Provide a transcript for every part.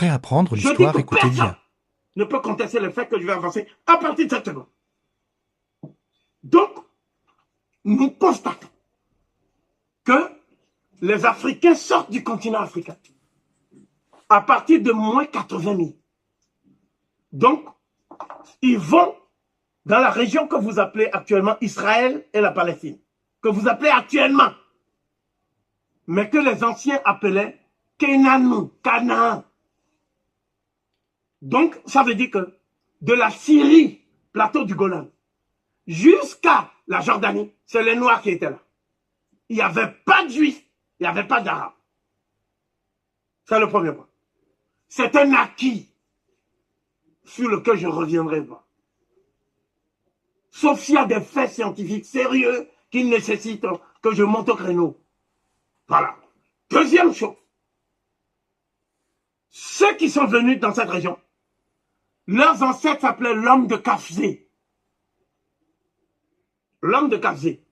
Prêt à apprendre Je dis l'histoire, que écoutez personne bien. ne peut contester le fait que je vais avancer à partir de cette seconde. Donc, nous constatons que les Africains sortent du continent africain à partir de moins 80 000. Donc, ils vont dans la région que vous appelez actuellement Israël et la Palestine, que vous appelez actuellement, mais que les anciens appelaient Canaan. Donc, ça veut dire que de la Syrie, plateau du Golan, jusqu'à la Jordanie, c'est les Noirs qui étaient là. Il n'y avait pas de Juifs, il n'y avait pas d'Arabes. C'est le premier point. C'est un acquis sur lequel je reviendrai pas. Sauf s'il y a des faits scientifiques sérieux qui nécessitent que je monte au créneau. Voilà. Deuxième chose. Ceux qui sont venus dans cette région, leurs ancêtres s'appelaient l'homme de Kafzé. L'homme de Kafzé.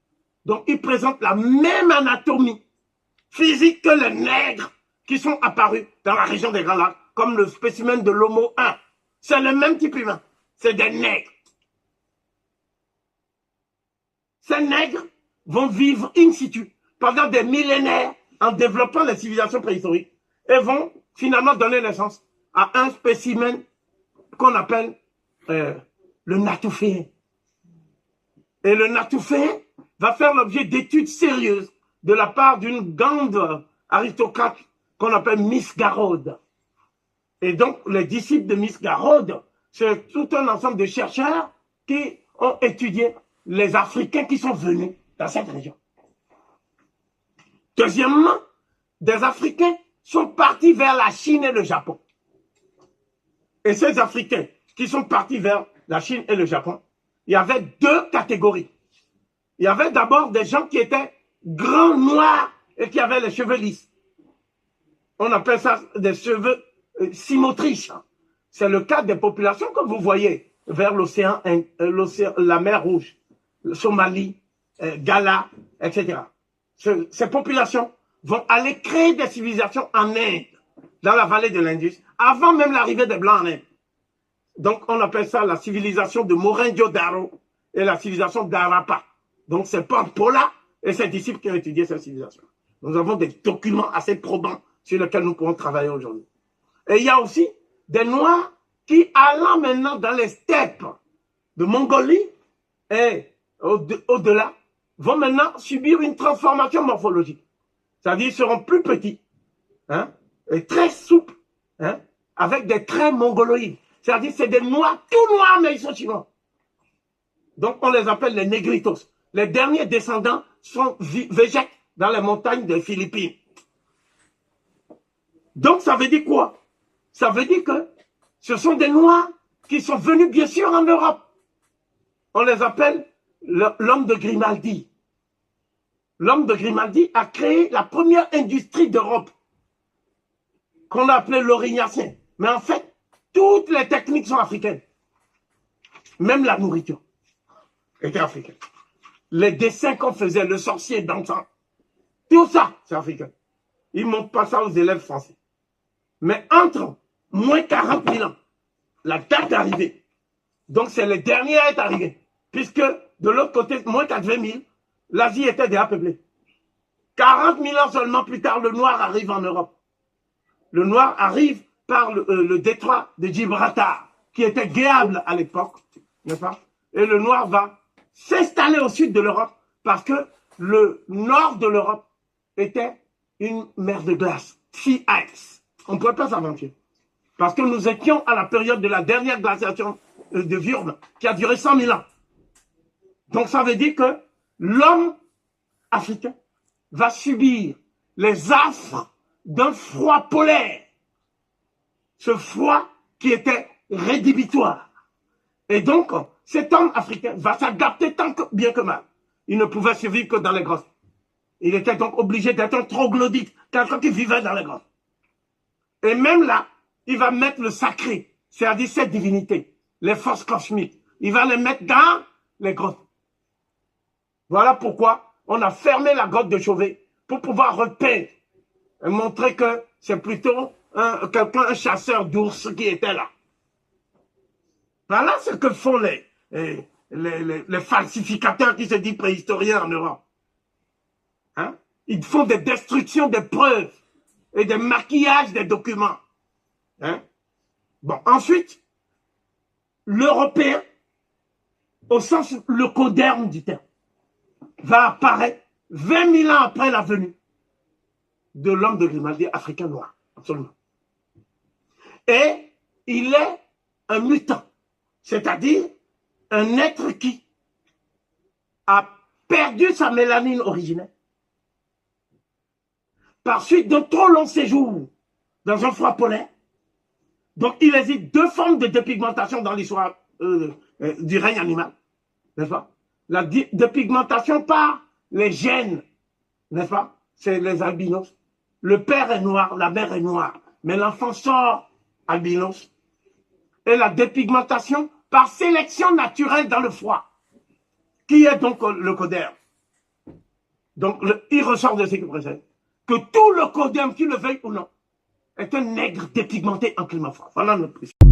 Donc, il présente la même anatomie physique que les nègres qui sont apparus dans la région des Grands Lacs, comme le spécimen de l'Homo 1. C'est le même type humain. C'est des nègres. Ces nègres vont vivre in situ pendant des millénaires en développant les civilisations préhistoriques et vont finalement donner naissance à un spécimen qu'on appelle le Natuféen. Et le Natuféen va faire l'objet d'études sérieuses de la part d'une grande aristocrate qu'on appelle Miss Garrod. Et donc, les disciples de Miss Garrod, c'est tout un ensemble de chercheurs qui ont étudié les Africains qui sont venus dans cette région. Deuxièmement, des Africains sont partis vers la Chine et le Japon. Et ces Africains qui sont partis vers la Chine et le Japon, il y avait deux catégories. Il y avait d'abord des gens qui étaient grands, noirs et qui avaient les cheveux lisses. On appelle ça des cheveux symétriques. C'est le cas des populations que vous voyez vers l'océan, la mer Rouge, le Somalie, Gala, etc. Ces populations vont aller créer des civilisations en Inde, dans la vallée de l'Indus, avant même l'arrivée des Blancs en Inde. Donc, on appelle ça la civilisation de Mohenjo-Daro et la civilisation d'Harappa. Donc, c'est Pampola et ses disciples qui ont étudié cette civilisation. Nous avons des documents assez probants sur lesquels nous pouvons travailler aujourd'hui. Et il y a aussi des Noirs qui, allant maintenant dans les steppes de Mongolie et au-delà, vont maintenant subir une transformation morphologique. C'est-à-dire qu'ils seront plus petits, hein, et très souples, hein, avec des traits mongoloïdes. C'est-à-dire que c'est des noirs, tout noirs, mais ils sont chinois. Donc on les appelle les négritos. Les derniers descendants végètent dans les montagnes des Philippines. Donc ça veut dire quoi? Ça veut dire que ce sont des noirs qui sont venus bien sûr en Europe. On les appelle l'homme de Grimaldi. L'homme de Grimaldi a créé la première industrie d'Europe qu'on a appelée l'Aurignacien. Mais en fait, toutes les techniques sont africaines. Même la nourriture était africaine. Les dessins qu'on faisait, le sorcier dansant, tout ça, c'est africain. Ils ne montrent pas ça aux élèves français. Mais entre moins 40 000 ans, la date d'arrivée, donc c'est le dernier à être arrivé, puisque de l'autre côté, moins 80 000, l'Asie était déjà peuplée. 40 000 ans seulement plus tard, le noir arrive en Europe. Le noir arrive par le détroit de Gibraltar, qui était guéable à l'époque, n'est-ce pas? Et le noir va s'installer au sud de l'Europe, parce que le nord de l'Europe était une mer de glace, sea ice. On ne pouvait pas s'aventurer. Parce que nous étions à la période de la dernière glaciation de Würm, qui a duré 100 000 ans. Donc ça veut dire que l'homme africain va subir les affres d'un froid polaire. Ce froid qui était rédhibitoire. Et donc, cet homme africain va s'adapter tant que bien que mal. Il ne pouvait survivre que dans les grottes. Il était donc obligé d'être un troglodyte, quelqu'un qui vivait dans les grottes. Et même là, il va mettre le sacré, c'est-à-dire cette divinité, les forces cosmiques. Il va les mettre dans les grottes. Voilà pourquoi on a fermé la grotte de Chauvet pour pouvoir repeindre et montrer que c'est plutôt un chasseur d'ours qui était là. Voilà ce que font les falsificateurs qui se disent préhistoriens en Europe. Hein? Ils font des destructions des preuves et des maquillages des documents. Hein? Bon, ensuite, l'Européen, au sens le coderne du terme, va apparaître 20 000 ans après la venue de l'homme de Grimaldi africain noir, absolument. Et il est un mutant, c'est-à-dire un être qui a perdu sa mélanine originelle par suite d'un trop long séjour dans un froid polaire. Donc, il existe deux formes de dépigmentation dans l'histoire du règne animal, n'est-ce pas? La dépigmentation par les gènes, n'est-ce pas? C'est les albinos. Le père est noir, la mère est noire, mais l'enfant sort albinos. Et la dépigmentation par sélection naturelle dans le froid, qui est donc le codère. Donc, il ressort de ce qui précède que tout le codème, qu'il le veuille ou non, est un nègre dépigmenté en climat froid. Voilà notre précision.